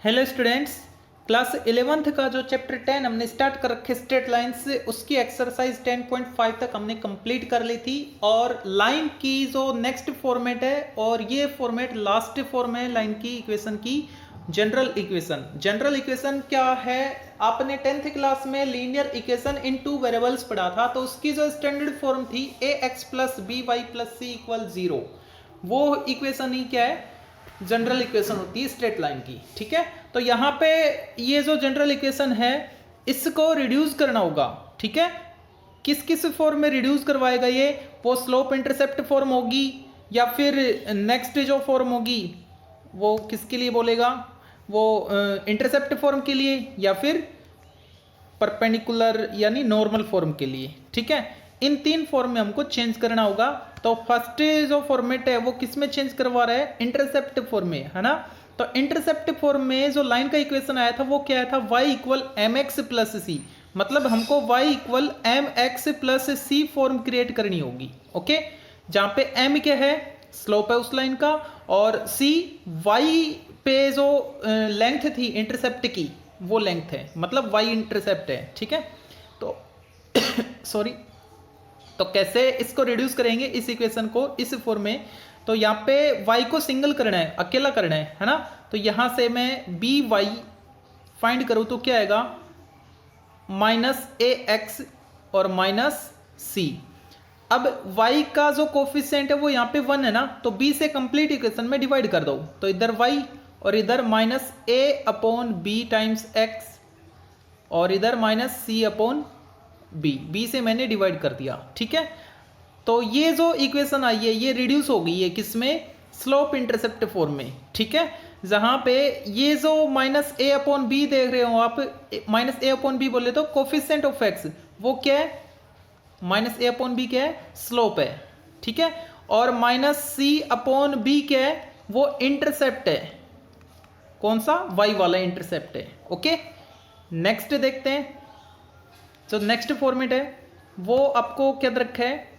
Hello students, class 11th का जो chapter 10 हमने स्टार्ट कर रखे स्ट्रेट लाइन से, उसकी एक्सरसाइज 10.5 तक हमने कंप्लीट कर ली थी। और लाइन की जो नेक्स्ट फॉर्मेट है, और ये फॉर्मेट लास्ट फॉर्म है लाइन की इक्वेशन की, जनरल इक्वेशन। जनरल इक्वेशन क्या है? आपने 10th क्लास में linear equation in two variables पढ़ा था, तो उसकी जो स्टैंडर्ड फॉर्म थी ax plus B Y plus सी इक्वल 0, वो इक्वेशन ही क्या है? जनरल इक्वेशन होती है स्ट्रेट लाइन की। ठीक है, तो यहाँ पे ये जो जनरल इक्वेशन है, इसको रिड्यूस करना होगा। ठीक है, किस किस फॉर्म में रिड्यूस करवाएगा ये? वो स्लोप इंटरसेप्ट फॉर्म होगी, या फिर नेक्स्ट जो फॉर्म होगी वो किसके लिए बोलेगा? वो इंटरसेप्ट फॉर्म के लिए, या फिर परपेंडिकुलर यानी नॉर्मल फॉर्म के लिए। ठीक है, इन तीन फॉर्म में हमको चेंज करना होगा। तो फर्स्ट जो फॉर्मेट है वो किस में चेंज करवा रहा है? इंटरसेप्ट फॉर्म में, है ना। तो इंटरसेप्ट फॉर्म में जो लाइन का इक्वेशन आया था वो क्या था? y equal M x plus c. मतलब हमको y equal M x plus सी फॉर्म क्रिएट करनी होगी। ओके, जहां पे m क्या है? स्लोप है उस लाइन का, और c y पे जो लेंथ थी इंटरसेप्ट की, वो लेंथ है, मतलब y इंटरसेप्ट है। ठीक है, तो सॉरी, तो कैसे इसको रिड्यूस करेंगे इस इक्वेशन को इस फॉर्म में? तो यहाँ पे y को सिंगल करना है, अकेला करना है ना। तो यहाँ से मैं बी वाई फाइंड करूँ तो क्या आएगा? माइनस ए एक्स और माइनस सी। अब y का जो कोफिशिएंट है वो यहाँ पे 1 है ना, तो b से कंप्लीट इक्वेशन में डिवाइड कर दो। तो इधर y और इधर minus a upon b times x, और इधर माइनस c अपॉन बी से मैंने डिवाइड कर दिया। ठीक है, तो ये जो इक्वेशन आई है ये रिड्यूस हो गई है किसमें? स्लोप इंटरसेप्ट फॉर्म में। ठीक है, जहां पे ये जो माइनस ए अपॉन बी देख रहे हो आप, माइनस ए अपॉन बी बोले तो कोफिशिएंट ऑफ एक्स वो क्या है? माइनस ए अपॉन बी क्या है? स्लोप है। ठीक है, और माइनस सी अपॉन बी क्या है? वो इंटरसेप्ट है। कौन सा? वाई वाला इंटरसेप्ट है। ओके, नेक्स्ट देखते हैं। जो नेक्स्ट फॉर्मेट है वो आपको क्या रखा है?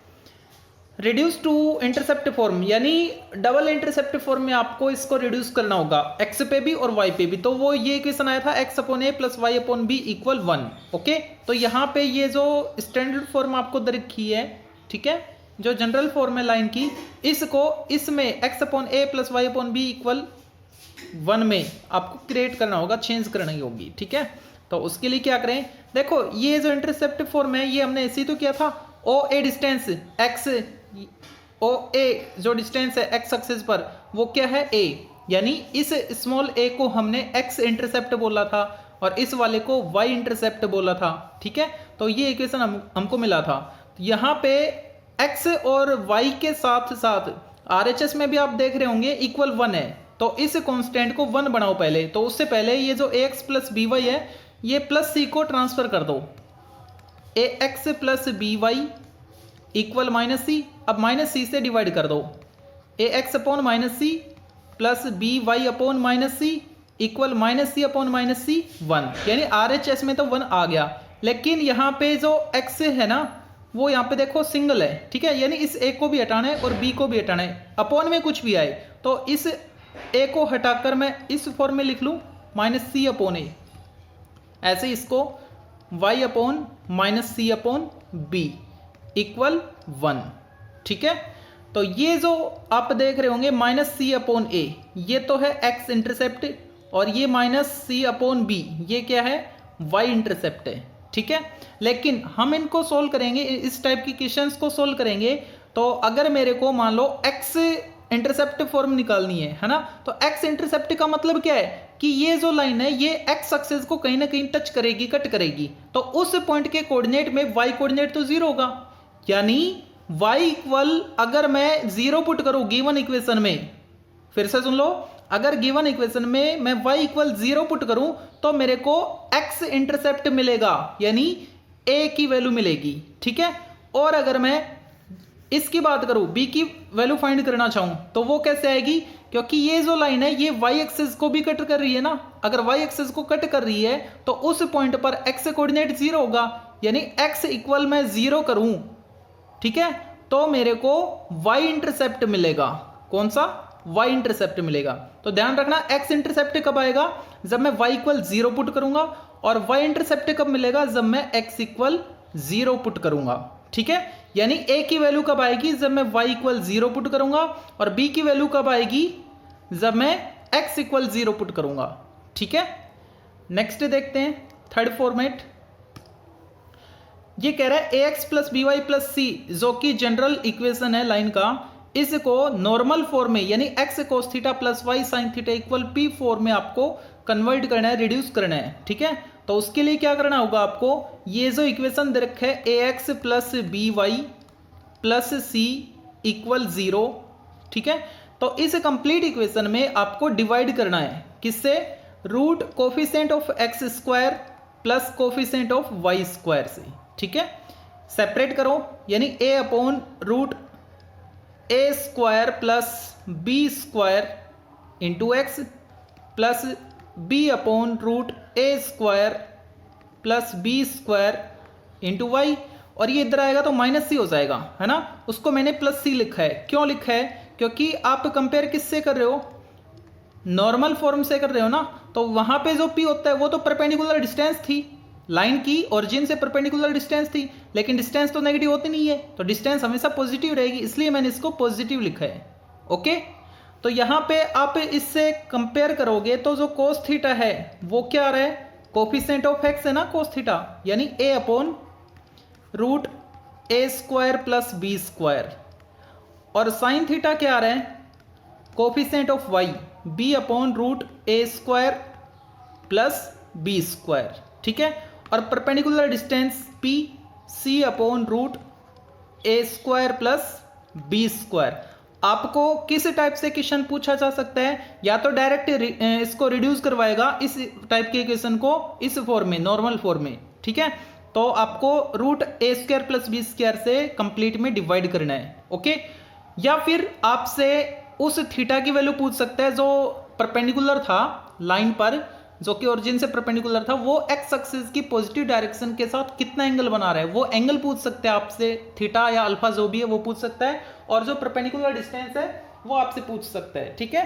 रिड्यूस टू इंटरसेप्ट फॉर्म, यानी डबल इंटरसेप्ट फॉर्म में आपको इसको रिड्यूस करना होगा, एक्स पे भी और वाई पे भी। तो वो ये इक्वेशन आया था एक्स अपॉन ए plus Y upon B equal 1। Okay, तो यहाँ पे ये जो स्टैंडर्ड फॉर्म आपको दे रखी है, ठीक है, जो जनरल फॉर्म है लाइन की, इसको इसमें एक्स अपॉन ए plus Y upon B equal 1 में आपको क्रिएट करना होगा, चेंज करनी होगी। ठीक है, तो उसके लिए क्या करें? देखो, ये जो इंटरसेप्ट फॉर्म है ये हमने ऐसे ही तो किया था। ओ ए डिस्टेंस एक्स, ओ ए जो डिस्टेंस है एक्स एक्सिस पर वो क्या है? ए, यानी इस स्मॉल ए को हमने एक्स इंटरसेप्ट बोला था और इस वाले को वाई इंटरसेप्ट बोला था। ठीक है, तो ये इक्वेशन हमको मिला था। यहाँ पे एक्स और वाई के साथ साथ आरएचएस में भी आप देख रहे होंगे इक्वल 1 है, तो इस कांस्टेंट को 1 बनाओ पहले। तो उससे पहले ये जो a x plus B y है, ये प्लस सी को ट्रांसफर कर दो। A x plus B y equal minus c. अब माइनस सी से डिवाइड कर दो। A x upon minus c plus B y upon minus c equal minus c upon minus c 1, यानी R H S में तो 1 आ गया। लेकिन यहाँ पे जो एक्स है ना, वो यहाँ पे देखो सिंगल है। ठीक है, यानी इस ए को भी हटाना है और बी को भी हटाना है। अपॉन में कुछ भी आए तो इस ए को हटाकर मैं इस फॉर्म में लिख लूँ माइनस सी अपॉन ए। ऐसे इसको y upon minus c upon B equal 1। ठीक है, तो ये जो आप देख रहे होंगे माइनस सी अपॉन ए, ये तो है x इंटरसेप्ट, और ये माइनस सी अपॉन बी ये क्या है? y इंटरसेप्ट है। ठीक है, लेकिन हम इनको सोल्व करेंगे, इस टाइप की क्वेश्चंस को सोल्व करेंगे। तो अगर मेरे को मान लो x इंटरसेप्ट फॉर्म निकालनी है ना, तो x इंटरसेप्ट का मतलब क्या है? कि ये जो लाइन है ये x एक्सिस को कहीं ना कहीं टच करेगी, कट करेगी। तो उस पॉइंट के कोऑर्डिनेट में y कोऑर्डिनेट तो 0 होगा, यानी y इक्वल, अगर मैं 0 पुट करूं गिवन इक्वेशन में, फिर से सुन लो, अगर गिवन इक्वेशन में मैं y इक्वल 0 पुट करूं तो मेरे को x इंटरसेप्ट मिलेगा, यानी a की वैल्यू मिलेगी। ठीक है, और अगर मैं इसकी बात करूं, b की वैल्यू फाइंड करना चाहूं तो वो कैसे आएगी? क्योंकि ये जो लाइन है ये y एक्सिस को भी कट कर रही है ना। अगर y एक्सिस को कट कर रही है तो उस पॉइंट पर x कोऑर्डिनेट 0 होगा, यानी x इक्वल मैं 0 करूं, ठीक है, तो मेरे को y इंटरसेप्ट मिलेगा। कौन सा? वाई इंटरसेप्ट मिलेगा। तो ध्यान रखना एक्स इंटरसेप्ट कब आएगा, जब मैं वाई इक्वल 0 पुट करूंगा, और वाई इंटरसेप्ट कब मिलेगा, जब मैं एक्स इक्वल 0 पुट करूंगा। ठीक है, यानी ए की वैल्यू कब आएगी, जब मैं वाई इक्वल 0 पुट करूंगा, और बी की वैल्यू कब आएगी, जब मैं एक्स इक्वल 0 पुट करूंगा। ठीक है, नेक्स्ट देखते हैं थर्ड फॉर्मेट। ये कह रहा है A x plus B Y plus C, जो कि जनरल इक्वेशन है लाइन का, इसको नॉर्मल फॉर्म में यानी x cos theta plus y sine theta equal p form में आपको कन्वर्ट करना है, रिड्यूस करना है। ठीक है, तो उसके लिए क्या करना होगा आपको, ये जो इक्वेशन दे रखा है A x plus B Y plus C equal 0, ठीक है, तो इस कंप्लीट इक्वेशन में आपको डिवाइड करना है किससे, root coefficient of X square plus coefficient of Y square से। ठीक है, सेपरेट करो, यानी A upon root A square plus B square into X plus B upon root A square plus B square into Y, और ये इधर आएगा तो माइनस सी हो जाएगा, है ना। उसको मैंने प्लस सी लिखा है, क्यों लिखा है, क्योंकि आप कंपेयर किससे कर रहे हो, नॉर्मल फॉर्म से कर रहे हो ना, तो वहां पे जो पी होता है वो तो परपेंडिकुलर डिस्टेंस थी, लाइन की ओरिजिन से परपेंडिकुलर डिस्टेंस थी, लेकिन डिस्टेंस तो नेगेटिव होती नहीं है, तो डिस्टेंस हमेशा पॉजिटिव रहेगी, इसलिए मैंने इसको पॉजिटिव लिखा है। ओके, तो यहाँ पे आप इससे कंपेयर करोगे तो जो कोस थीटा है वो क्या आ रहा है, कोफिशिएंट ऑफ एक्स है ना कोस थीटा, यानी A upon root A square plus B square, और साइन थीटा क्या आ रहा है, coefficient of Y B upon root A square plus B square. ठीक है, और perpendicular distance P C upon root A square plus B square. आपको किस टाइप से क्वेश्चन पूछा जा सकता है, या तो डायरेक्ट इसको रिड्यूस करवाएगा इस टाइप के क्वेश्चन को इस फॉर्म में, नॉर्मल फॉर्म में। ठीक है, तो आपको root A square plus B square से कंप्लीट में डिवाइड करना है। ओके, या फिर आपसे उस थीटा की वैल्यू पूछ सकता है जो परपेंडिकुलर था लाइन पर, जो कि ओरिजिन से परपेंडिकुलर था, वो एक्स एक्सिस की पॉजिटिव डायरेक्शन के साथ कितना एंगल बना रहा है, वो एंगल पूछ सकते हैं आपसे, थीटा या अल्फा जो भी है वो पूछ सकता है, और जो परपेंडिकुलर डिस्टेंस है वो आपसे पूछ सकता है। ठीक है,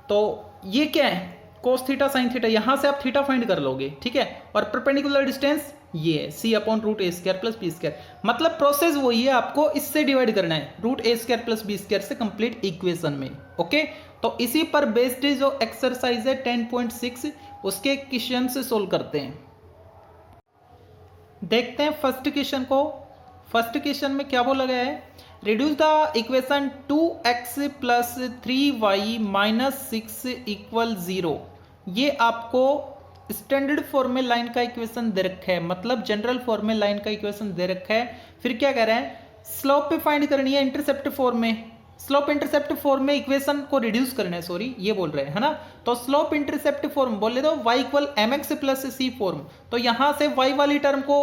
तो ये क्या है, कोस थीटा साइन थीटा, यहां से आप थीटा फाइंड कर लोगे। ठीक है, और परपेंडिकुलर डिस्टेंस ये है सी upon root A square plus B square, मतलब प्रोसेस वही है, आपको इससे डिवाइड करना है root A square plus B square से कंप्लीट इक्वेशन में। ओके, तो इसी पर बेस्ड जो एक्सरसाइज है 10.6 उसके क्वेश्चन से सोल्व करते हैं। देखते हैं फर्स्ट क्वेश्चन को। फर्स्ट क्वेश्चन में क्या बोला गया है, reduce the equation 2x plus 3y minus 6 equal 0। ये आपको स्टैंडर्ड फॉर्म में लाइन का इक्वेशन दे रखा है, मतलब जनरल फॉर्म में लाइन का इक्वेशन दे रखा है। फिर क्या कह रहा है, स्लोप पे फाइंड करनी है इंटरसेप्ट फॉर्म में, स्लोप इंटरसेप्ट फॉर्म में इक्वेशन को रिड्यूस करना है, सॉरी ये बोल रहे हैं, है ना। तो स्लोप इंटरसेप्ट फॉर्म बोले तो y equal M x plus सी फॉर्म, तो यहां से y वाली टर्म को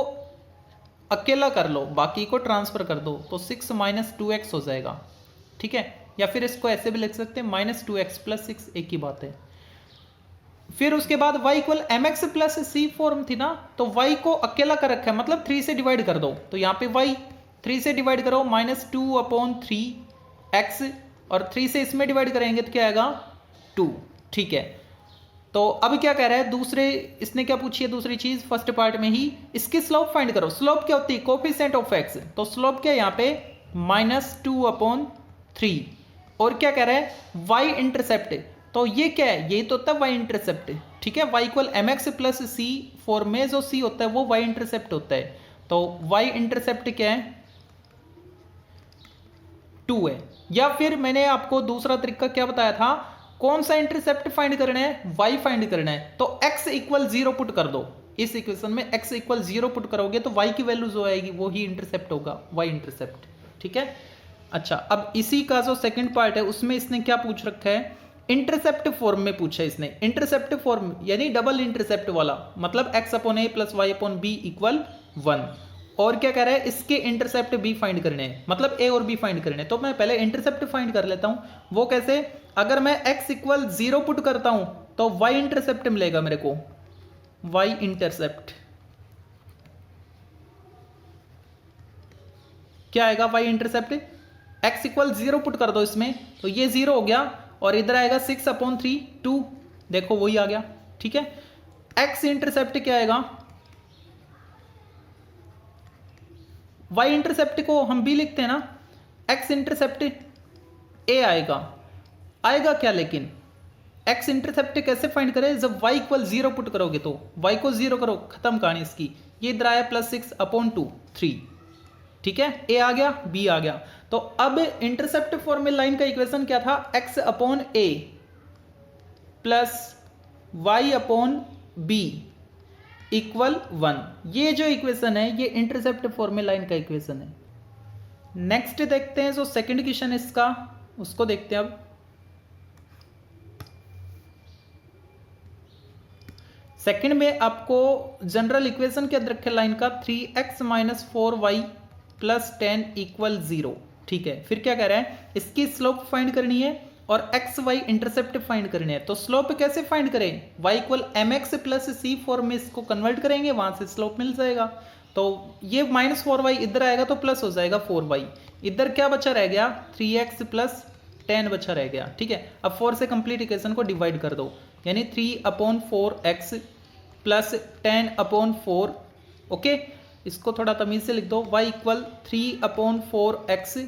अकेला कर लो, बाकी को ट्रांसफर कर दो, तो 6 माइनस 2x हो जाएगा। ठीक है, या फिर इसको ऐसे भी लिख सकते हैं माइनस 2x प्लस 6, एक ही बात है। फिर उसके बाद y equal M x plus सी फॉर्म थी ना, तो y को अकेला कर रखा है, मतलब 3 से डिवाइड कर दो, तो यहाँ पे y 3 से डिवाइड करो माइनस 2 अपॉन 3x, और 3 से इसमें डिवाइड करेंगे तो क्या आएगा 2। ठीक है, तो अब क्या कह रहा है, दूसरे इसने क्या पूछी है, दूसरी चीज फर्स्ट पार्ट में ही, इसकी स्लोप फाइंड करो। स्लोप क्या होती है, कोफिशिएंट ऑफ x, तो स्लोप क्या है यहाँ पे माइनस 2 अपॉन 3, और क्या कह रहा है y इंटरसेप्ट, तो ये क्या है, ये तो होता है y इंटरसेप्ट। ठीक है, y equal M x plus सी फॉर्म में जो c होता है वो y इंटरसेप्ट होता है, तो y इंटरसेप्ट क्या है 2 है। या फिर मैंने आपको दूसरा तरीका क्या बताया था, कौन सा इंटरसेप्ट फाइंड करना है, y फाइंड करना है, तो x इक्वल 0 पुट कर दो इस इक्वेशन में, x इक्वल 0 पुट करोगे तो y की वैल्यू जो आएगी वो ही इंटरसेप्ट होगा, y इंटरसेप्ट। ठीक है, अच्छा अब इसी का जो सेकंड पार्ट है उसमें इसने क्या पूछ रखा है, इंटरसेप्ट फॉर्म में पूछा है इसने। इंटरसेप्ट फॉर्म यानी डबल इंटरसेप्ट वाला, मतलब x अपॉन ए plus Y upon B equal 1, और क्या कह रहा है, इसके इंटरसेप्ट b फाइंड करने हैं, मतलब a और b फाइंड करने हैं। तो मैं पहले इंटरसेप्ट फाइंड कर लेता हूं, वो कैसे, अगर मैं x इक्वल 0 पुट करता हूं तो y इंटरसेप्ट मिलेगा मेरे को, y इंटरसेप्ट क्या आएगा, y intercept x equal 0 put कर दो इसमें, तो ये 0 हो गया, और इधर आएगा 6/3 2, देखो वही आ गया, ठीक है। एक्स इंटरसेप्ट क्या आएगा, वाई इंटरसेप्ट को हम बी लिखते हैं ना, एक्स इंटरसेप्ट ए आएगा क्या, लेकिन एक्स इंटरसेप्ट कैसे फाइंड करें, जब y इक्वल 0 पुट करोगे तो y को 0 करो, खत्म कहानी इसकी। ये इधर आया +6/2 3, ठीक है, a आ गया b आ गया। तो अब इंटरसेप्ट फॉर्मल लाइन का इक्वेशन क्या था, x/a प्लस y/b इक्वल 1। ये जो इक्वेशन है ये इंटरसेप्ट फॉर्मल लाइन का इक्वेशन है। नेक्स्ट देखते हैं जो सेकंड क्वेश्चन इसका, उसको देखते हैं। अब सेकंड में आपको जनरल इक्वेशन क्या रखे लाइन का, 3x - 4y + 10 = 0, ठीक है। फिर क्या कह रहा है, इसकी स्लोप फाइंड करनी है और एक्स वाई इंटरसेप्ट फाइंड करने हैं। तो स्लोप कैसे फाइंड करें, y = mx + c फॉर्म में इसको कन्वर्ट करेंगे, वहां से स्लोप मिल जाएगा। तो ये -4y इधर आएगा तो प्लस हो जाएगा 4y, इधर क्या बचा रह गया, 3x + 10 बचा रह गया, ठीक है। अब 4 से कंप्लीट इक्वेशन को डिवाइड कर दो, यानी 3/4x + 10/4, ओके। इसको थोड़ा तमीज से लिख दो, y = 3/4x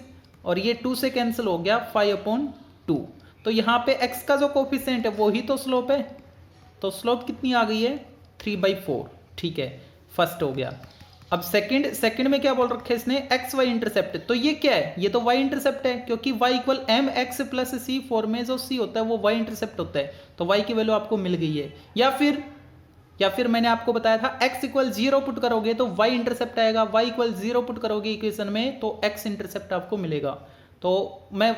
और ये 2 से कैंसिल हो गया 5/2। तो यहाँ पे x का जो कोफिशिएंट है वो ही तो स्लोप है, तो स्लोप कितनी आ गई है, 3/4, ठीक है, फर्स्ट हो गया। अब सेकंड में क्या बोल रखा है इसने, एक्स वाई इंटरसेप्ट। तो ये क्या है, ये तो वाई इंटरसेप्ट है, क्योंकि y = mx + c फॉर्म में जो c होता है वो वाई इंटरसेप्ट होता है। तो y की वैल्यू आपको मिल गई है। या फिर मैंने आपको बताया था x = 0 पुट करोगे तो y इंटरसेप्ट आएगा, y = 0 पुट करोगे इक्वेशन में तो x इंटरसेप्ट आपको मिलेगा। तो मैं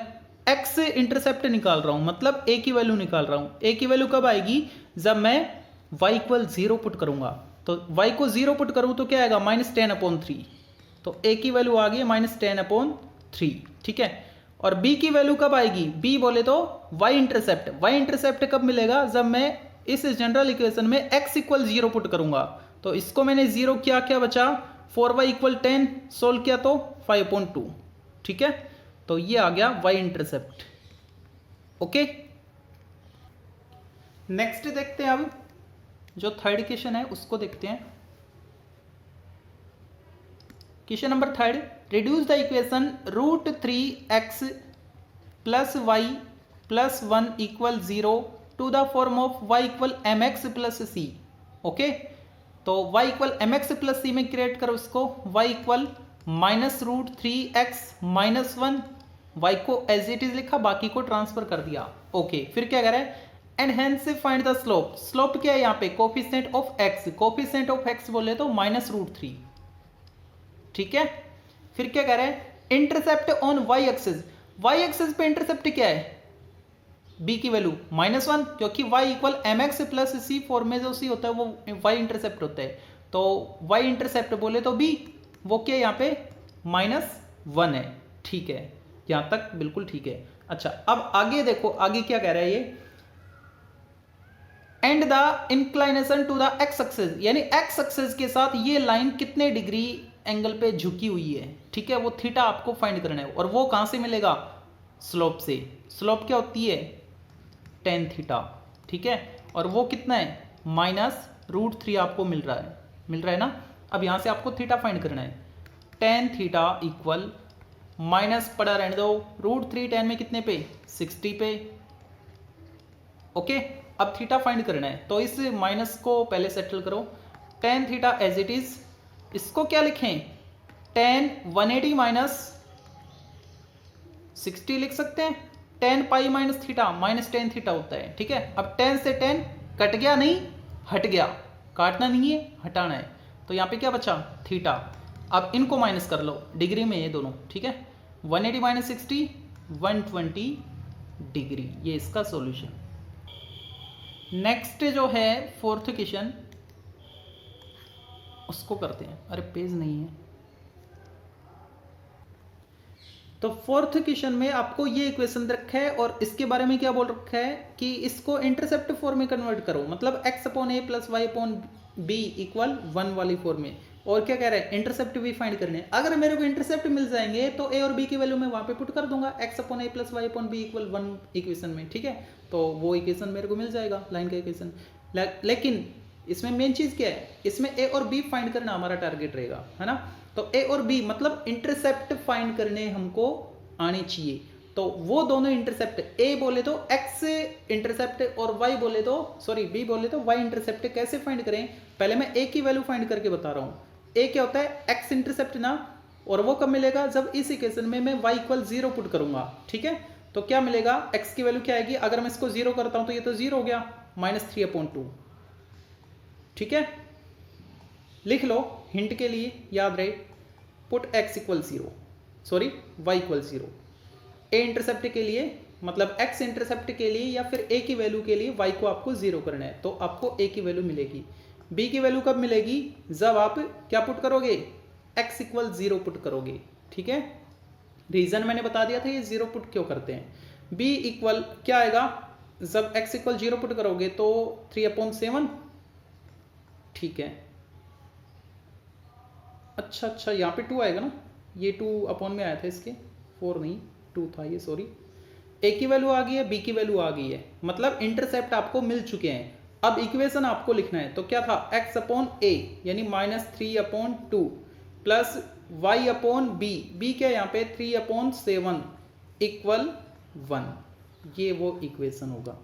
x इंटरसेप्ट निकाल रहा हूं, मतलब a की वैल्यू निकाल रहा हूं। a की वैल्यू कब आएगी, जब मैं y = 0 पुट करूंगा। तो y को 0 पुट करूं तो क्या आएगा, -10/3। तो a की वैल्यू आ गई -10/3, ठीक है। और b की वैल्यू कब आएगी, b बोले तो y इंटरसेप्ट कब मिलेगा, जब मैं इस जनरल इक्वेशन में x = 0 पुट करूंगा। तो इसको मैंने 0 किया, क्या बचा, 4y = 10 सोल्व किया तो 5/2, ठीक है। तो ये आ गया y इंटरसेप्ट, ओके। नेक्स्ट देखते हैं, अब जो थर्ड क्वेश्चन है उसको देखते हैं। Question number third, reduce the equation √3x + y + 1 = 0 to the form of y = mx + c, okay. तो y = mx + c में क्रिएट करो इसको, y = -√3x - 1, y को एज इट इज लिखा, बाकी को ट्रांसफर कर दिया, ओके। फिर क्या कह रहा है, and hence find the slope. Slope क्या है यहाँ पे, कोफिशिएंट ऑफ x बोले तो -√3, ठीक है। फिर क्या कह रहा है, इंटरसेप्ट ऑन y एक्सिस पे इंटरसेप्ट क्या है, b की वैल्यू -1, क्योंकि y = mx + c फॉर्म में जो c होता है वो y इंटरसेप्ट होता है। तो y इंटरसेप्ट बोले तो b, वो क्या यहाँ पे -1 है, ठीक है, यहां तक बिल्कुल ठीक है। अच्छा, अब आगे देखो, आगे क्या कह रहा है ये, and the inclination to the x axis, यानी x एक्सिस के साथ ये लाइन कितने डिग्री एंगल पे झुकी हुई है, ठीक है, वो थीटा आपको फाइंड करना है। और वो कहां से मिलेगा, स्लोप से। स्लोप क्या होती है, tan थीटा, ठीक है। और वो कितना है, -√3 आपको मिल रहा है ना। अब यहां से आपको थीटा फाइंड करना है, tan थीटा इक्वल माइनस पड़ा रहने दो, √3 tan में कितने पे, 60 पे, ओके। अब थीटा फाइंड करना है, तो इस माइनस को पहले सेटल करो, tan theta as it is, इसको क्या लिखें, tan 180 - 60 लिख सकते हैं। tan पाई - थीटा -tan थीटा होता है, ठीक है। अब tan से tan कट गया, नहीं हट गया, काटना नहीं है, हटाना है। तो यहाँ पे क्या बचा, थीटा। अब इनको माइनस कर लो, डिग्री में ये दोनों, ठीक है। 180 - 60 120 डिग्री, ये इसका सॉल्यूशन। नेक्स्ट जो है फोर्थ क्वेश्चन, उसको करते हैं। अरे पेज नहीं है। तो फोर्थ क्वेश्चन में आपको ये इक्वेशन रखा है और इसके बारे में क्या बोल रखा है कि इसको इंटरसेप्ट फॉर्म में कन्वर्ट करो, मतलब x/a + y/b = 1 वाली फॉर्म में। और क्या कह रहा है, इंटरसेप्ट भी फाइंड करने हैं। अगर मेरे को इंटरसेप्ट मिल जाएंगे तो ए और बी की वैल्यू मैं वहां पे पुट कर दूंगा, एक्स अपॉन ए plus Y upon B equal 1 equation में, ठीक है। तो वो इक्वेशन मेरे को मिल जाएगा, लाइन का इक्वेशन। लेकिन इसमें मेन चीज क्या है, इसमें ए और बी फाइंड करना हमारा टारगेट रहेगा, है ना। तो ए और बी मतलब इंटरसेप्ट फाइंड करने हमको आने चाहिए। तो वो दोनों इंटरसेप्ट, ए बोले तो एक्स इंटरसेप्ट और वाई बोले तो सॉरी बी बोले तो वाई इंटरसेप्ट कैसे फाइंड करें। पहले मैं ए की वैल्यू फाइंड करके बता रहा हूँ। ए क्या होता है, एक्स इंटरसेप्ट ना, और वो कब मिलेगा, जब इस इक्वेशन में मैं y इक्वल 0 पुट करूंगा, ठीक है। तो क्या मिलेगा, x की वैल्यू क्या आएगी, अगर मैं इसको 0 करता हूं तो ये तो 0 हो गया, -3/2, ठीक है। लिख लो हिंट के लिए, याद रहे, put x equal 0 sorry y equal 0। ए इंटरसेप्ट के लिए मतलब x इंटरसेप्ट के लिए या फिर a की वैल्यू के लिए y को आपको 0 करना है, तो आपको a की वैल्यू मिलेगी। b की वैल्यू कब मिलेगी, जब आप क्या पुट करोगे, x इक्वल 0 पुट करोगे, ठीक है। रीजन मैंने बता दिया था ये 0 पुट क्यों करते हैं। b इक्वल क्या आएगा, जब x इक्वल 0 पुट करोगे तो 3/7, ठीक है। अच्छा यहाँ पे 2 आएगा ना, ये 2 अपॉन में आया था, इसके 4 नहीं 2 था ये, सॉरी। ए की वैल्यू आ गई है, बी की वैल्यू आ गई है, मतलब इंटरसेप्ट आपको मिल चुके हैं। अब इक्वेशन आपको लिखना है, तो क्या था, x अपॉन ए यानी -3/2 plus y upon b, b क्या है यहाँ पे 3/7 इक्वल 1, ये वो इक्वेशन होगा।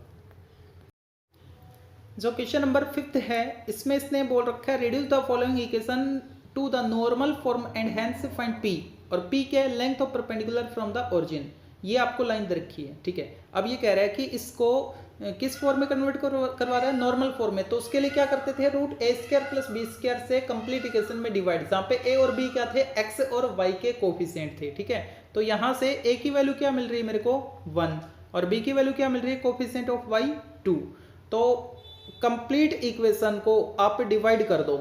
जो क्वेश्चन नंबर 5 है, इसमें इसने बोल रखा है reduce the following equation two the normal form and hence find p, और p क्या है, length of perpendicular from the origin. ये आपको लाइन दे रखी है, ठीक है। अब ये कह रहा है कि इसको किस फॉर्म में कन्वर्ट करवा रहा है, नॉर्मल फॉर्म में। तो उसके लिए क्या करते थे, √a² + b² से कंप्लीट इक्वेशन में डिवाइड, जहाँ पे a और b क्या थे, x और y के कोफिशिएंट थे, ठीक है। तो यहाँ से a की वैल्यू क्या मिल रही है मेरे को 1, और b की वैल्यू क्या मिल रही है, कोफिशिएंट ऑफ y 2। तो कंप्लीट इक्वेशन को आप डिवाइड कर दो।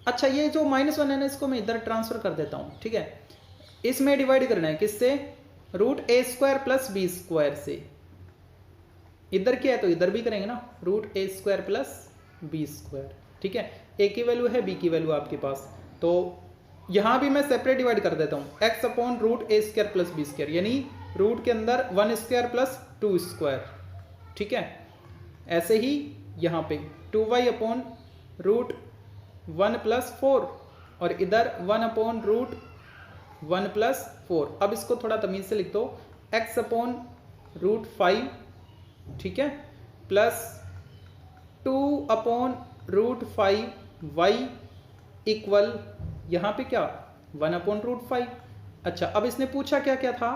अच्छा ये जो -1 है ना, इसको मैं इधर ट्रांसफर कर देता हूँ, ठीक है। इसमें डिवाइड करना है किससे, √a² + b² से। इधर क्या है तो इधर भी करेंगे ना, √a² + b², ठीक है। a की वैल्यू है, b की वैल्यू आपके पास, तो यहां भी मैं सेपरेट डिवाइड कर देता हूं, x अपॉन √a² + b², यानी रूट के अंदर 1² + 2², ठीक है। ऐसे ही यहाँ पे 2y अपॉन √1 + 4, और इधर 1 अपॉन √1 + 4। अब इसको थोड़ा तमीज से लिख दो, x अपॉन √5, ठीक है, प्लस 2 अपॉन √5y इक्वल यहाँ पे क्या 1 अपॉन √5। अच्छा अब इसने पूछा क्या क्या था,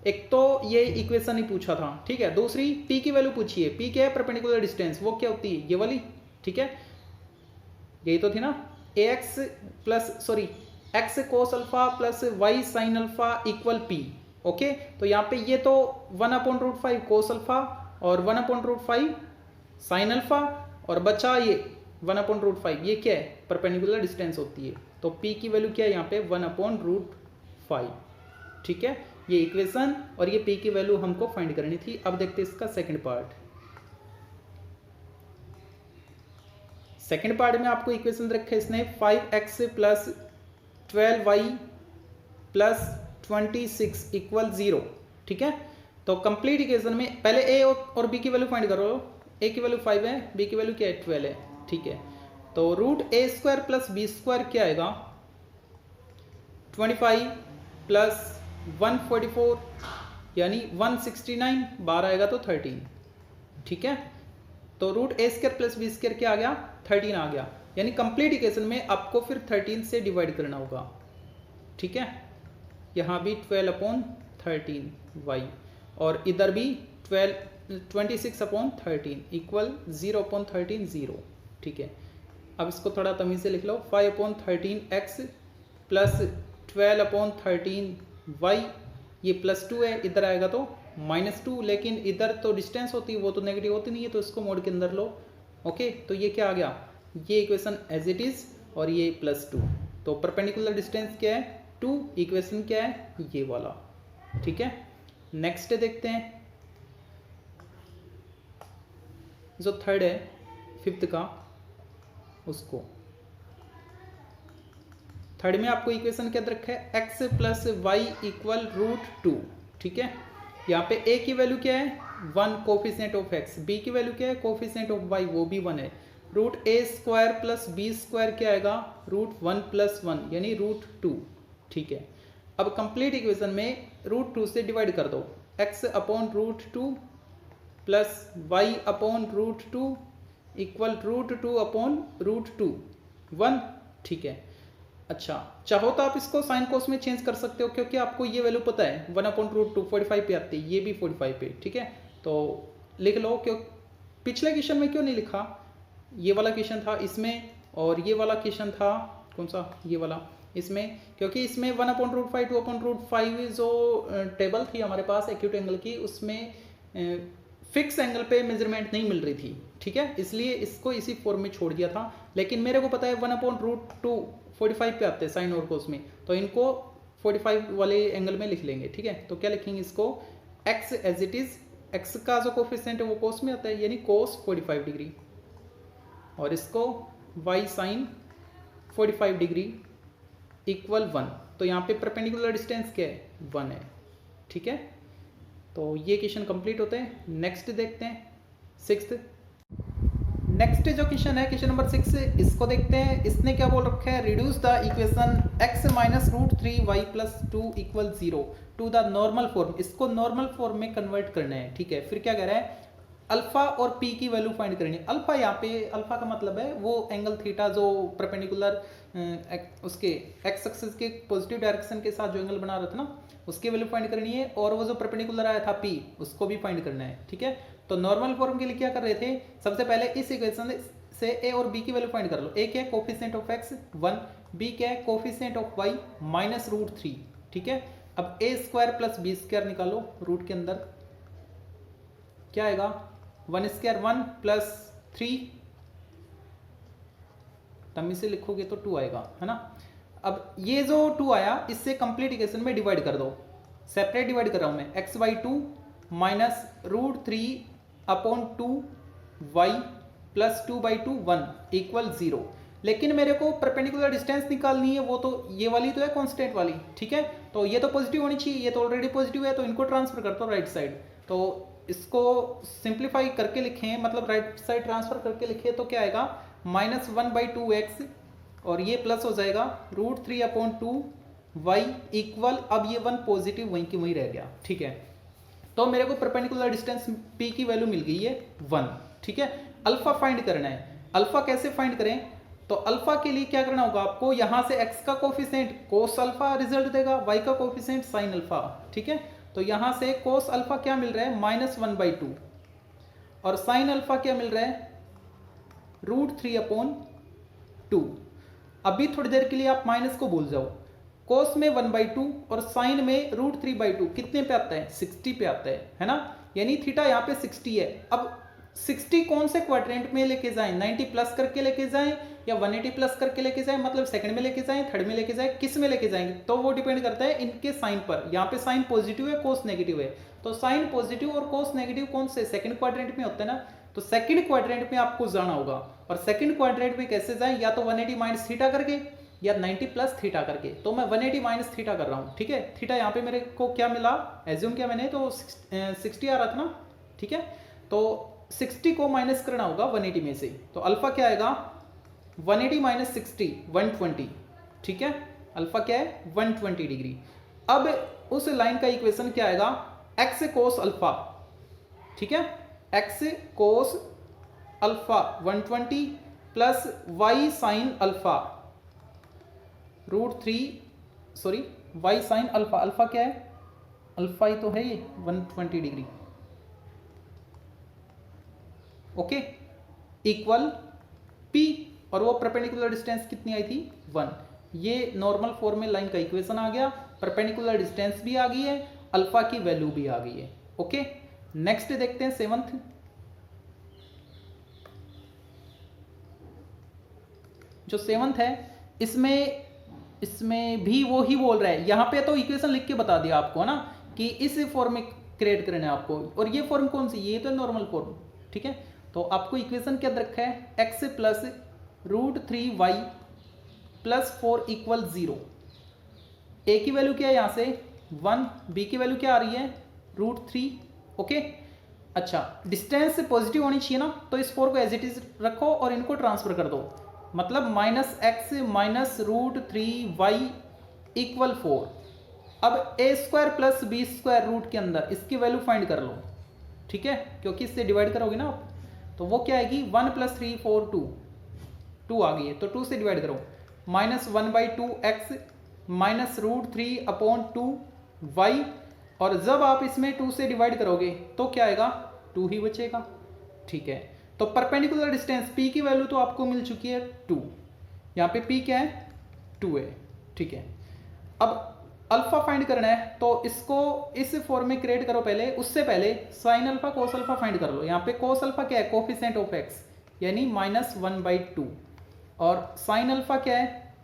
एक तो ये इक्वेशन ही पूछा था, ठीक है। दूसरी p की वैल्यू पूछी है, p क्या है, परपेंडिकुलर डिस्टेंस, वो क्या होती है, ये वाली, ठीक है। यही तो थी ना, ax plus sorry x cos alpha plus y sin alpha equal p, okay. तो यहाँ पे ये तो 1 अपॉन √5 cos अल्फा और 1 अपॉन √5 sin अल्फा, और बचा ये 1 अपॉन √5, ये क्या है, परपेंडिकुलर डिस्टेंस होती है। तो p की वैल्यू क्या है यहाँ पे 1 अपॉन √5, ठीक है। ये इक्वेशन और ये p की वैल्यू हमको फाइंड करनी थी। अब देखते हैं इसका सेकंड पार्ट। सेकंड पार्ट में आपको इक्वेशन रखे इसने 5x + 12y + 26 इक्वल 0, ठीक है। तो कंप्लीट इक्वेशन में पहले a और b की वैल्यू फाइंड करो। a की वैल्यू 5 है, b की वैल्यू क्या है 12 है, ठीक है। तो √a² + b² क्या आएगा, 25 + 144 यानी 169, 12 आएगा तो 13, ठीक है। तो √a² + b² क्या आ गया, 13 आ गया, यानी कंप्लीट इक्वेशन में आपको फिर 13 से डिवाइड करना होगा, ठीक है। यहाँ भी 12 अपॉन 13y, और इधर भी 26 अपॉन 13 इक्वल 0 अपॉन 13 0, ठीक है। अब इसको थोड़ा तमीज से लिख लो, 5 upon 13x plus 12 upon 13y, ये +2 है, इधर आएगा तो -2, लेकिन इधर तो डिस्टेंस होती है, वो तो नेगेटिव होती नहीं है, तो इसको मोड के अंदर लो, ओके। तो ये क्या आ गया, ये इक्वेशन एज इट इज, और ये +2। तो परपेंडिकुलर डिस्टेंस क्या है 2, इक्वेशन क्या है ये वाला, ठीक है। नेक्स्ट देखते हैं, जो थर्ड है 5th का, उसको थर्ड में आपको इक्वेशन क्या रखा है, एक्स प्लस वाई इक्वल √2, ठीक है। यहाँ पे ए की वैल्यू क्या है 1 कोफिशिएंट ऑफ एक्स, बी की वैल्यू क्या है कोफिशिएंट ऑफ वाई वो भी 1 है। √a² प्लस b² क्या आएगा √1 + 1 यानी √2, ठीक है। अब कंप्लीट इक्वेशन में √2 से डिवाइड कर दो, x upon √2 plus y upon √2 equal √2 upon √2 1, ठीक है। अच्छा, चाहो तो आप इसको साइन कोस में चेंज कर सकते हो क्योंकि आपको ये वैल्यू पता है 1 अपॉन √2 45 पे आती है, ये भी 45 पे, ठीक है। तो लिख लो, क्यों पिछले क्वेश्चन में क्यों नहीं लिखा, ये वाला क्वेश्चन था इसमें और ये वाला क्वेश्चन था कौन सा, ये वाला इसमें, क्योंकि इसमें 1 अपॉन √5 2 अपॉन √5 जो टेबल थी हमारे पास एक्यूट एंगल की, उसमें फिक्स एंगल पे मेजरमेंट नहीं मिल रही थी, ठीक है, इसलिए इसको इसी फॉर्म में छोड़ दिया था। लेकिन मेरे को पता है 1 अपॉन √2 45 पे आते हैं साइन और कोस में, तो इनको 45 वाले एंगल में लिख लेंगे, ठीक है। तो क्या लिखेंगे इसको, x as it is, x का जो कोफिशिएंट है वो कोस में आता है यानी कोस 45 डिग्री, और इसको y साइन 45 डिग्री इक्वल 1। तो यहाँ पे परपेंडिकुलर डिस्टेंस क्या है 1 है, ठीक है। तो ये क्वेश्चन कंप्लीट होते हैं। नेक्स्ट देखते हैं 6th। नेक्स्ट जो क्वेश्चन है क्वेश्चन नंबर 6, इसको देखते हैं। इसने क्या बोल रखा है, reduce the equation x minus √3y plus 2 equal 0 to the normal form. इसको नॉर्मल फॉर्म में कन्वर्ट करना है, ठीक है। फिर क्या कह रहा है, अल्फा और पी की वैल्यू फाइंड करनी है। अल्फा यहाँ पे, अल्फा का मतलब है वो एंगल थीटा जो परपेंडिकुलर उसके एक्स एक्सिस के पॉजिटिव डायरेक्शन के साथ जो एंगल बना रहा था ना, उसकी वैल्यू फाइंड करनी है, और वो जो परपेंडिकुलर आया था पी उसको भी फाइंड करना है, ठीक है। तो नॉर्मल फॉर्म के लिए क्या कर रहे थे, सबसे पहले इस इक्वेशन से ए और बी की वैल्यू फाइंड कर लो। ए क्या है कोफिशिएंट ऑफ एक्स 1, बी क्या है कोफिशिएंट ऑफ वाई माइनस √3, ठीक है। अब a² प्लस b² निकालो, रूट के अंदर क्या आएगा 1² 1 प्लस 3, तमी से लिखोगे तो 2 आएगा, है ना। अब ये जो 2 आया इससे कंप्लीट इक्वेशन में डिवाइड कर दो, सेपरेट डिवाइड कर रहा हूं मैं, x/2 minus √3 upon 2y plus 2/2 1 equal 0। लेकिन मेरे को परपेंडिकुलर डिस्टेंस निकालनी है, वो तो ये वाली तो है कांस्टेंट वाली, ठीक है। तो ये तो पॉजिटिव होनी चाहिए, ये तो ऑलरेडी पॉजिटिव है, तो इनको ट्रांसफर करता हूँ राइट साइड। तो इसको सिंप्लीफाई करके लिखें, मतलब राइट साइड ट्रांसफर करके लिखे तो क्या आएगा -1/2x, और ये प्लस हो जाएगा √3 अपॉन 2y इक्वल, अब ये 1 पॉजिटिव वहीं की वहीं रह गया, ठीक है। तो मेरे को परपेंडिकुलर डिस्टेंस p की वैल्यू मिल गई है 1, ठीक है। अल्फा फाइंड करना है। अल्फा कैसे फाइंड करें, तो अल्फा के लिए क्या करना होगा आपको, यहां से x का कोफिशिएंट कोस अल्फा रिजल्ट देगा, y का कोफिशिएंट साइन अल्फा, ठीक है। तो यहां से कोस अल्फा क्या मिल रहा है -1/2, और साइन अल्फा क्या मिल रहा है √3 अपॉन 2। अभी थोड़ी देर के लिए आप माइनस को भूल जाओ, कोस में 1/2 और साइन में √3/2 कितने पे आता है 60 पे आता है ना, यानी थीटा यहाँ पे 60 है। अब 60 कौन से क्वाड्रेंट में लेके जाएं, 90 प्लस करके लेके जाएं या 180 प्लस करके लेके जाएं, मतलब सेकंड में लेके जाएं, थर्ड में लेके जाएं, किस में लेके जाएंगे, तो वो डिपेंड करता है इनके साइन पर। यहाँ पे साइन पॉजिटिव है, कोस नेगेटिव है, तो साइन पॉजिटिव और कोस नेगेटिव कौन से सेकंड क्वाड्रेंट में होता है ना, तो सेकंड क्वाड्रेंट में आपको जाना होगा। और सेकंड क्वाड्रेंट में कैसे जाएं, या तो 180 माइनस थीटा करके या 90 प्लस थीटा करके। तो मैं 180 माइनस थीटा कर रहा हूँ, ठीक है। थीटा यहाँ पे मेरे को क्या मिला, एज्यूम किया मैंने, तो 60 आ रहा था ना, ठीक है। तो 60 को माइनस करना होगा 180 में से, तो अल्फा क्या आएगा 180 माइनस 60 120, ठीक है। अल्फा क्या है 120 डिग्री। अब उस लाइन का इक्वेशन क्या आएगा, x कोस अल्फा, ठीक है, x cos alpha 120 plus y sine alpha √3, sorry y sine alpha, alpha क्या है, अल्फा ही तो है ये 120 डिग्री, ओके, इक्वल p, और वो परपेंडिकुलर डिस्टेंस कितनी आई थी 1। ये नॉर्मल फॉर्म में लाइन का इक्वेशन आ गया, परपेंडिकुलर डिस्टेंस भी आ गई है, अल्फा की वैल्यू भी आ गई है, ओके। नेक्स्ट देखते हैं 7th। जो 7th है इसमें भी वो ही बोल रहा है, यहां पे तो इक्वेशन लिख के बता दिया आपको ना कि इस फॉर्म में क्रिएट करना है आपको, और ये फॉर्म कौन सी, ये तो नॉर्मल फॉर्म, ठीक है। तो आपको इक्वेशन क्या रखा है, x plus √3y plus 4 equal 0। ए की वैल्यू क्या है यहाँ से 1, बी की वैल्यू क्या आ रही है √3। ओके, अच्छा डिस्टेंस पॉजिटिव होनी चाहिए ना, तो इस 4 को एज इट इज रखो और इनको ट्रांसफर कर दो, मतलब -x माइनस √3y इक्वल 4। अब a² प्लस b² रूट के अंदर इसकी वैल्यू फाइंड कर लो, ठीक है, क्योंकि इससे डिवाइड करोगे ना आप, तो वो क्या आएगी 1 + 3 4 2 आ गई है, तो 2 से डिवाइड करो, -1/2x माइनस √3/2y, और जब आप इसमें 2 से डिवाइड करोगे तो क्या आएगा 2 ही बचेगा, ठीक है। तो परपेंडिकुलर डिस्टेंस p की वैल्यू तो आपको मिल चुकी है 2, यहाँ पे p क्या है 2 है, ठीक है। अब अल्फा फाइंड करना है, तो इसको इस फॉर्म में क्रिएट करो पहले, उससे पहले sine alpha cos alpha find कर लो। यहाँ पे कोस अल्फा क्या है कोफिशिएंट ऑफ x यानी -1/2, और साइन अल्फा क्या है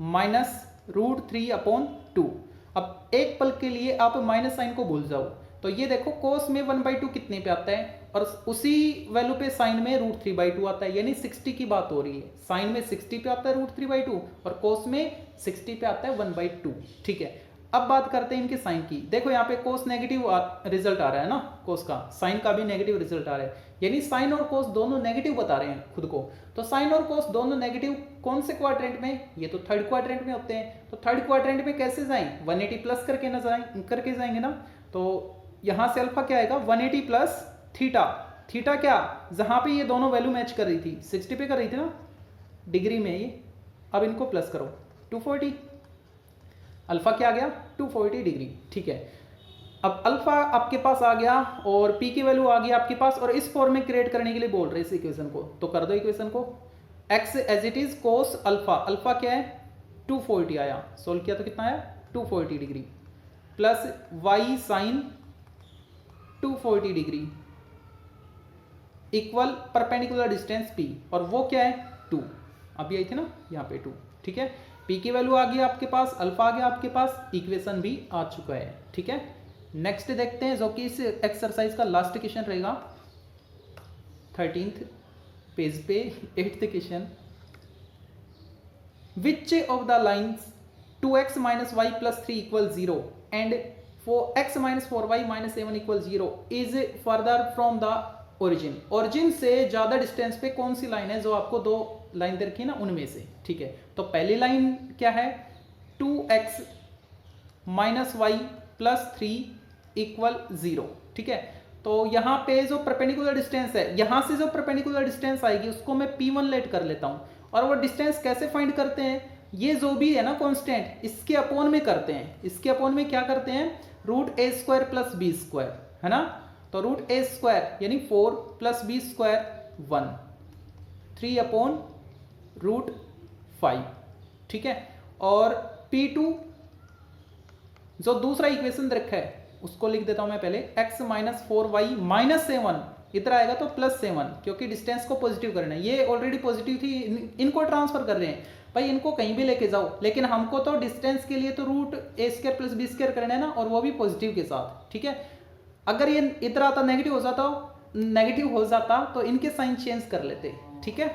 -√3/2। अब एक पल के लिए आप माइनस साइन को भूल जाओ, तो ये देखो कोस में 1/2 कितने पे आता है, और उसी वैल्यू पे साइन में √3/2 आता है, यानी 60 की बात हो रही है। साइन में 60 पे आता है √3/2 और कोस में 60 पे आता है 1/2, ठीक है। अब बात करते हैं इनके साइन की। देखो यहाँ पे कोस नेगेटिव रिजल्ट आ रहा है ना, कोस का, साइन का भी नेगेटिव रिजल्ट आ रहा है, यानी साइन और कोस दोनों नेगेटिव बता रहे हैं खुद को। तो साइन और कोस दोनों नेगेटिव कौन से क्वाड्रेंट में, ये तो थर्ड क्वाड्रेंट में होते हैं, तो थर्ड क्वाड्रेंट में कैसे जाएं 180 प्लस करके जाएंगे ना, तो यहाँ से अल्फा क्या आएगा 180 प्लस थीटा, थीटा क्या जहाँ पे ये दोनों वैल्यू मैच कर रही थी 60 पे कर रही थी ना डिग्री में ये, अब इनको प्लस करो 240, अल्फा क्या आ गया 240 डिग्री, ठीक है। अब अल्फा आपके पास आ गया और पी की वैल्यू आ गई आपके पास, और इस फॉर्म में क्रिएट करने के लिए बोल रहे हैं इस इक्वेशन को, तो कर दो इक्वेशन को, x as it is cos alpha, alpha क्या है 240 आया, सोल्व किया तो कितना आया 240 degree, plus y sine 240 degree equal perpendicular distance p, और वो क्या है 2, अभी आई थी ना यहाँ पे 2, ठीक है। p की वैल्यू आ गई आपके पास, अल्फा आ गया आपके पास, इक्वेशन भी आ चुका है, ठीक है। नेक्स्ट देखते हैं जो कि इस एक्सरसाइज का लास्ट क्वेश्चन रहेगा 13th पेज पे 8th question, which of the lines 2x - y + 3 = 0 and 4x - 4y - 7 = 0 is further from the origin. Origin से ज्यादा डिस्टेंस पे कौन सी लाइन है, जो आपको दो लाइन दे रखी है ना उनमें से, ठीक है। तो पहली लाइन क्या है 2x - y + 3 = 0, ठीक है। तो यहाँ पे जो परपेंडिकुलर डिस्टेंस है, यहाँ से जो परपेंडिकुलर डिस्टेंस आएगी उसको मैं p1 लेट कर लेता हूँ, और वो डिस्टेंस कैसे फाइंड करते हैं, ये जो भी है ना कांस्टेंट इसके अपॉन में करते हैं, इसके अपॉन में क्या करते हैं √a² + b² है ना, तो √a² यानी 4 + b² 1 3/√5, ठीक है। और p2 जो दूसरा इक्वेशन रखा है उसको लिख देता हूं मैं पहले, x - 4y - 7 इधर आएगा तो +7, क्योंकि डिस्टेंस को पॉजिटिव करना है, ये ऑलरेडी पॉजिटिव थी, इनको ट्रांसफर कर रहे हैं भाई, इनको कहीं भी लेके जाओ, लेकिन हमको तो डिस्टेंस के लिए तो √a² + b² करना है ना, और वो भी पॉजिटिव के साथ, ठीक है। अगर ये इधर आता नेगेटिव हो जाता तो इनके साइन चेंज कर लेते, ठीक है।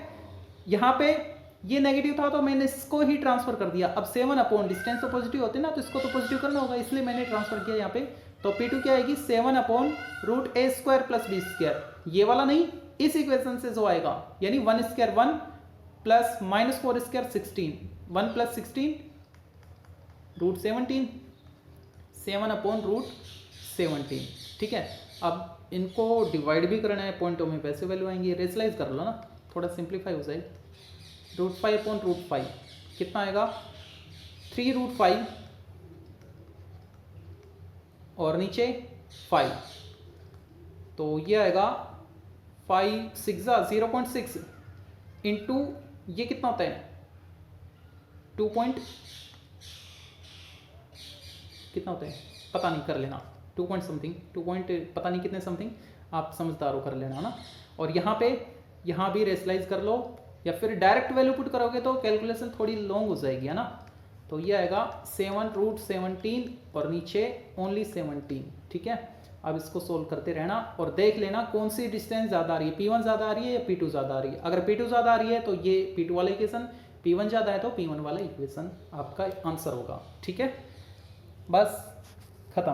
यहाँ पे ये नेगेटिव था तो मैंने इसको ही ट्रांसफर कर दिया, अब 7 डिस्टेंस तो पॉजिटिव होते ना, तो इसको तो पॉजिटिव करना होगा, इसलिए मैंने ट्रांसफर किया यहाँ पे। तो p2 क्या आएगी 7/√a² + b², ये वाला नहीं, इस इक्वेशन से जो आएगा, यानी 1² 1 प्लस -4² 16, 1 + 16 √17, 7/√17, ठीक है। अब इनको डिवाइड भी करना है पॉइंटों में, वैसे वैल्यू आएंगी, रेशनलाइज कर लो ना, थोड़ा सिंप्लीफाई हो जाए, √5/√5 कितना आएगा 3√5 और नीचे 5, तो ये आएगा 5 6 0.6 इंटू ये कितना होता है 2 कितना होता है पता नहीं, कर लेना 2 पॉइंट समथिंग, 2 पॉइंट पता नहीं कितने समथिंग, आप समझदार हो, कर लेना ना। और यहाँ पे यहाँ भी रेशनलाइज कर लो, या फिर डायरेक्ट वैल्यू पुट करोगे तो कैलकुलेशन थोड़ी लॉन्ग हो जाएगी, है ना। तो ये आएगा 7√17 और नीचे ओनली 17, ठीक है। अब इसको सोल्व करते रहना और देख लेना कौन सी डिस्टेंस ज़्यादा आ रही है, p1 ज़्यादा आ रही है या p2 ज़्यादा आ रही है। अगर p2 ज़्यादा आ रही है तो ये p2 वाला इक्वेशन, P1 ज़्यादा है तो P1 वाला इक्वेशन आपका आंसर होगा। ठीक है, बस खत्म।